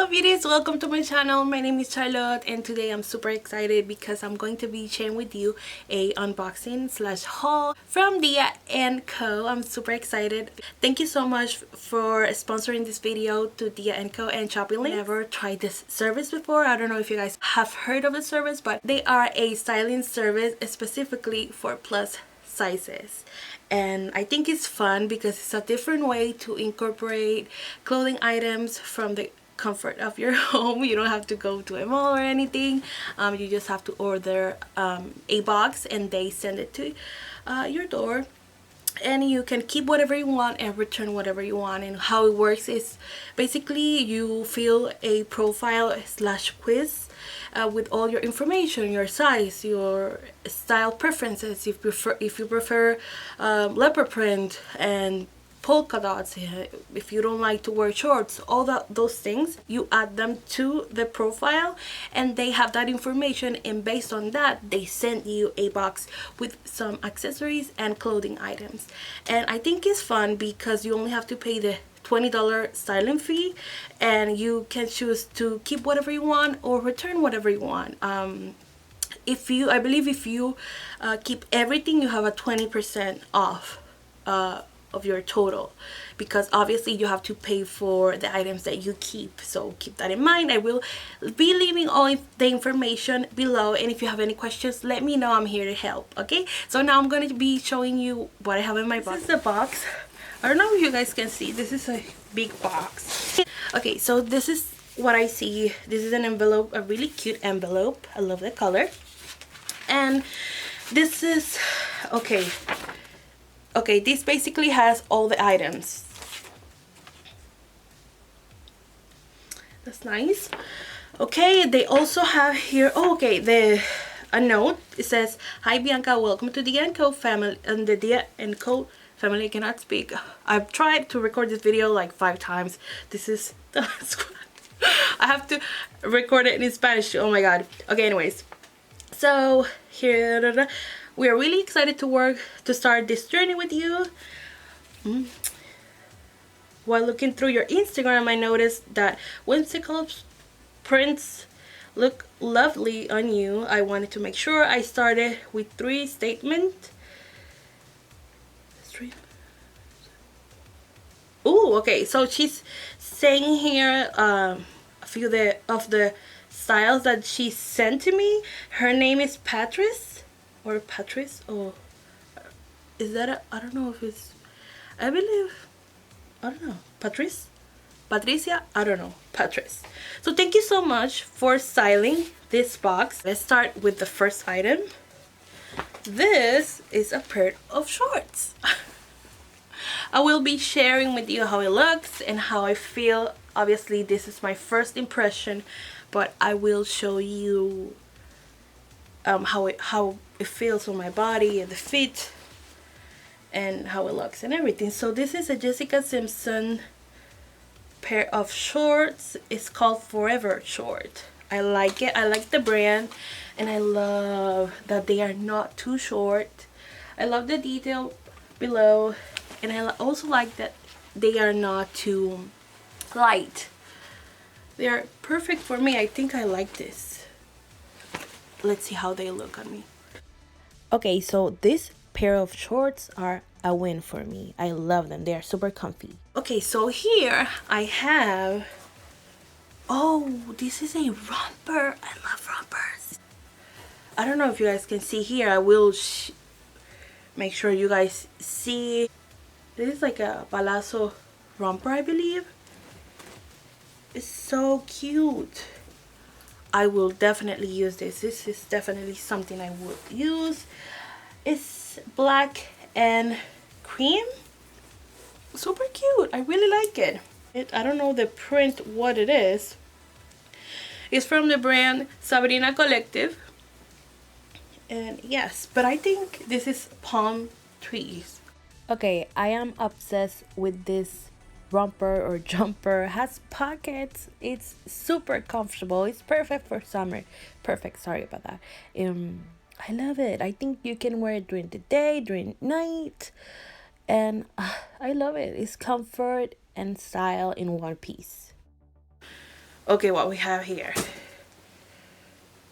up, beauties? Welcome to my channel. My name is Charlotte, and today I'm super excited because I'm going to be sharing with you a unboxing slash haul from Dia&Co. I'm super excited. Thank you so much for sponsoring this video to Dia&Co and Shopping Link. I've never tried this service before. I don't know if you guys have heard of the service, but they are a styling service specifically for plus sizes, and I think it's fun because it's a different way to incorporate clothing items from the comfort of your home. You don't have to go to a mall or anything. You just have to order a box and they send it to your door, and you can keep whatever you want and return whatever you want. And how it works is basically you fill a profile slash quiz with all your information, your size, your style preferences, if you prefer leopard print and polka dots, if you don't like to wear shorts, all those things, you add them to the profile and they have that information, and based on that they send you a box with some accessories and clothing items. And I think it's fun because you only have to pay the $20 styling fee, and you can choose to keep whatever you want or return whatever you want. I believe if you keep everything, you have a 20% off of your total, because obviously you have to pay for the items that you keep. So keep that in mind. I will be leaving all the information below, and if you have any questions, let me know. I'm here to help. Okay, so now I'm going to be showing you what I have in my box. This is the box. I don't know if you guys can see. This is a big box. Okay, so this is what I see. This is an envelope, a really cute envelope. I love the color. And this is okay, this basically has all the items. That's nice. Okay, they also have here, a note. It says, "Hi Bianca, welcome to the Dia&Co family." And the Dia&Co family, I cannot speak. I've tried to record this video like 5 times. This is I have to record it in Spanish. Oh my god. Okay, anyways, so here we are really excited to start this journey with you. While looking through your Instagram, I noticed that whimsical prints look lovely on you. I wanted to make sure I started with 3 statements. Oh, okay, so she's saying here a few of the styles that she sent to me. Her name is Patrice, or Patrice, or is that I don't know if it's, I don't know, Patricia, I don't know, Patrice. So thank you so much for styling this box. Let's start with the first item. This is a pair of shorts. I will be sharing with you how it looks and how I feel. Obviously this is my first impression, but I will show you how it feels on my body and the fit and how it looks and everything. So this is a Jessica Simpson pair of shorts. It's called Forever Short. I like it. I like the brand, and I love that they are not too short. I love the detail below, and I also like that they are not too light. They are perfect for me. I think I like this. Let's see how they look on me. Okay, so this pair of shorts are a win for me. I love them. They are super comfy. Okay, so here I have, oh, this is a romper. I love rompers. I don't know if you guys can see here. I will make sure you guys see. This is like a palazzo romper, I believe. It's so cute. I will definitely use this. This is definitely something I would use. It's black and cream. Super cute. I really like it. I don't know the print, what it is. It's from the brand Sabrina Collective. And yes, but I think this is palm trees. Okay, I am obsessed with this romper or jumper. It has pockets. It's super comfortable. It's perfect for summer. Perfect, sorry about that. I love it. I think you can wear it during the day, during night, and I love it. It's comfort and style in one piece. Okay, what we have here.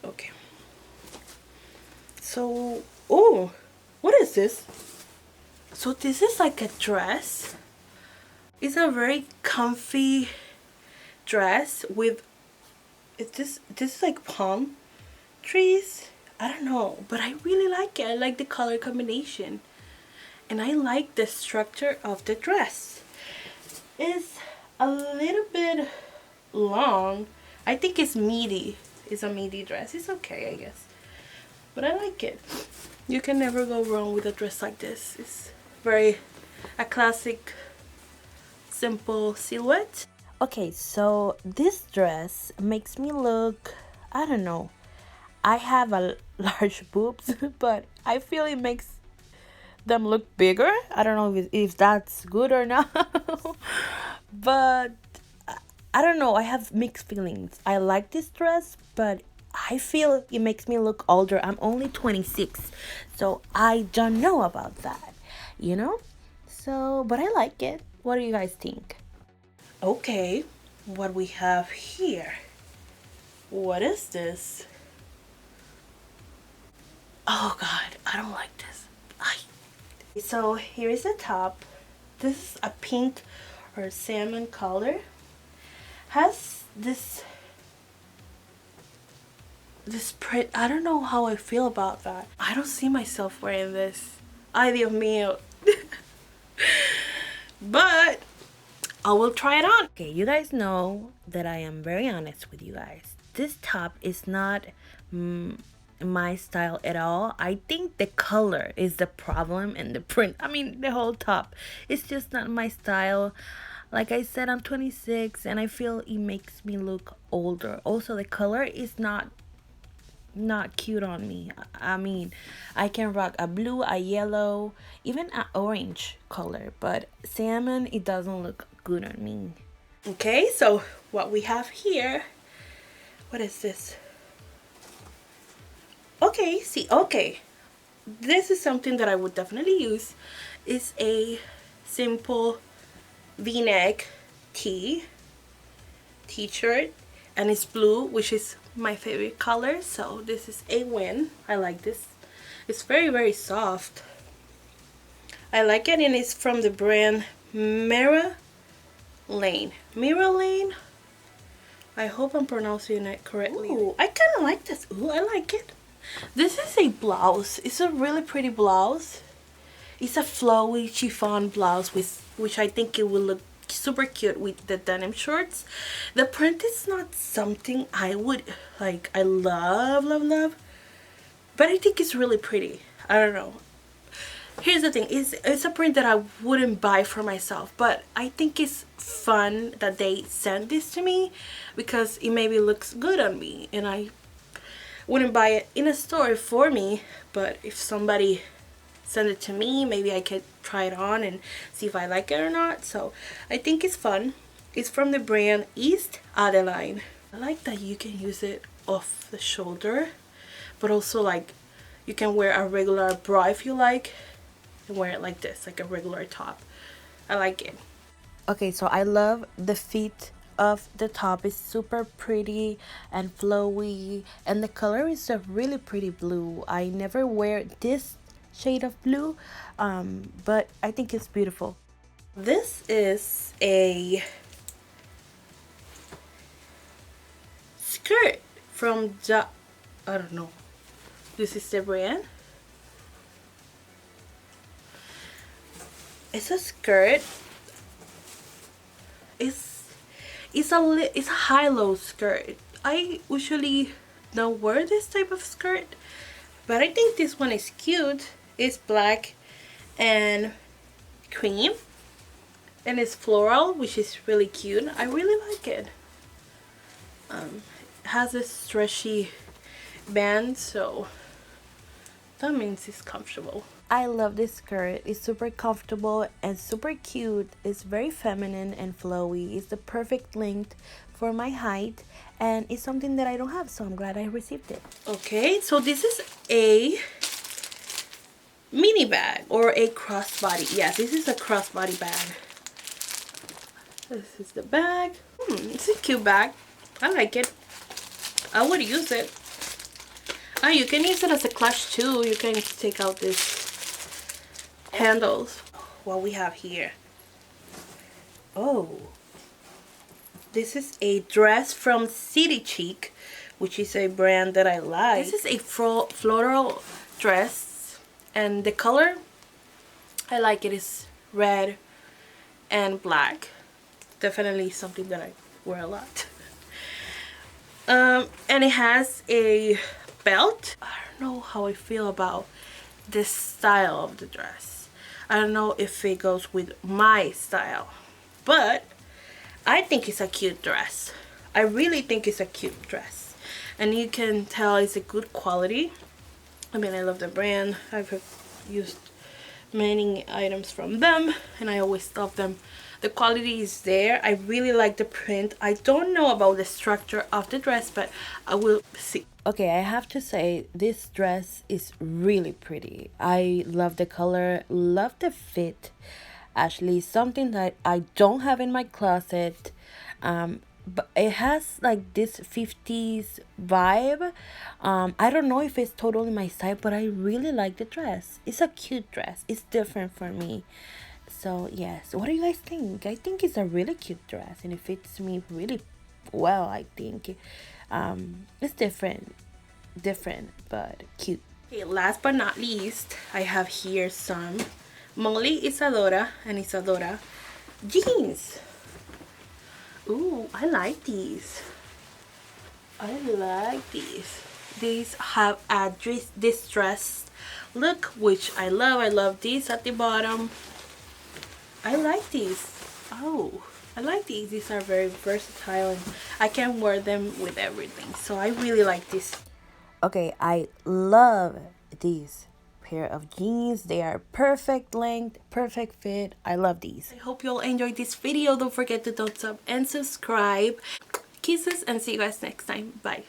Okay. So, oh, what is this? So this is like a dress. It's a very comfy dress with, this is like palm trees. I don't know, but I really like it. I like the color combination. And I like the structure of the dress. It's a little bit long. I think it's midi. It's a midi dress. It's okay, I guess. But I like it. You can never go wrong with a dress like this. It's very a classic, simple silhouette. Okay, so this dress makes me look, I don't know. I have a large boobs, but I feel it makes them look bigger. I don't know if that's good or not. But I don't know. I have mixed feelings. I like this dress, but I feel it makes me look older. I'm only 26, so I don't know about that, you know? So, but I like it. What do you guys think? Okay, what we have here. What is this? Oh God, I don't like this. So here is the top. This is a pink or salmon color. Has this print. I don't know how I feel about that. I don't see myself wearing this. Ay, Dios mío. But I will try it on. Okay, you guys know that I am very honest with you guys. This top is not my style at all. I think the color is the problem and the print. I mean, the whole top. It's just not my style. Like I said, I'm 26 and I feel it makes me look older. Also, the color is not cute on me. I mean, I can rock a blue, a yellow, even an orange color, but salmon, it doesn't look good on me. Okay, so what we have here, what is this? Okay, this is something that I would definitely use. It's a simple v-neck t-shirt, and it's blue, which is my favorite color, so this is a win. I like this. It's very, very soft. I like it, and it's from the brand Mirror Lane. I hope I'm pronouncing it correctly. Ooh, I kind of like this. Ooh, I like it. This is a blouse. It's a really pretty blouse. It's a flowy chiffon blouse, which I think it will look super cute with the denim shorts. The print is not something I would like. I love, but I think it's really pretty. I don't know. Here's the thing, it's a print that I wouldn't buy for myself, but I think it's fun that they sent this to me because it maybe looks good on me, and I wouldn't buy it in a store for me, but if somebody send it to me, maybe I could try it on and see if I like it or not. So I think it's fun. It's from the brand East Adeline. I like that you can use it off the shoulder, but also like you can wear a regular bra if you like and wear it like this, like a regular top. I like it. Okay, so I love the fit of the top. Is super pretty and flowy, and the color is a really pretty blue. I never wear this shade of blue, but I think it's beautiful. This is a skirt from I don't know. This is the brand. It's a skirt. It's a high-low skirt. I usually don't wear this type of skirt, but I think this one is cute. It's black and cream, and it's floral, which is really cute. I really like it. It has a stretchy band, so that means it's comfortable. I love this skirt. It's super comfortable and super cute. It's very feminine and flowy. It's the perfect length for my height, and it's something that I don't have, so I'm glad I received it. Okay, so this is a mini bag or a crossbody. Yes, this is a crossbody bag. This is the bag. It's a cute bag. I like it. I would use it. Oh, you can use it as a clutch too. You can take out these handles. What we have here. Oh, this is a dress from City Chic, which is a brand that I like. This is a floral dress, and the color, I like it. It's red and black. Definitely something that I wear a lot. And it has a belt. I don't know how I feel about this style of the dress. I don't know if it goes with my style, but I think it's a cute dress. I really think it's a cute dress, and you can tell it's a good quality. I mean, I love the brand. I've used many items from them, and I always love them. The quality is there. I really like the print. I don't know about the structure of the dress, but I will see. Okay, I have to say this dress is really pretty. I love the color, love the fit. Actually, something that I don't have in my closet. But it has like this 50s vibe. I don't know if it's totally my style, but I really like the dress. It's a cute dress. It's different for me. So yes, what do you guys think? I think it's a really cute dress, and it fits me really well. I think it's different but cute. Okay, last but not least, I have here some Molly Isadora and Isadora jeans. Ooh, I like these. I like these. These have a distressed look, which I love. I love these at the bottom. I like these. Oh, I like these. These are very versatile, and I can wear them with everything. So I really like this. Okay, I love these pair of jeans. They are perfect length, perfect fit. I love these. I hope you all enjoyed this video. Don't forget to thumbs up and subscribe. Kisses, and see you guys next time. Bye.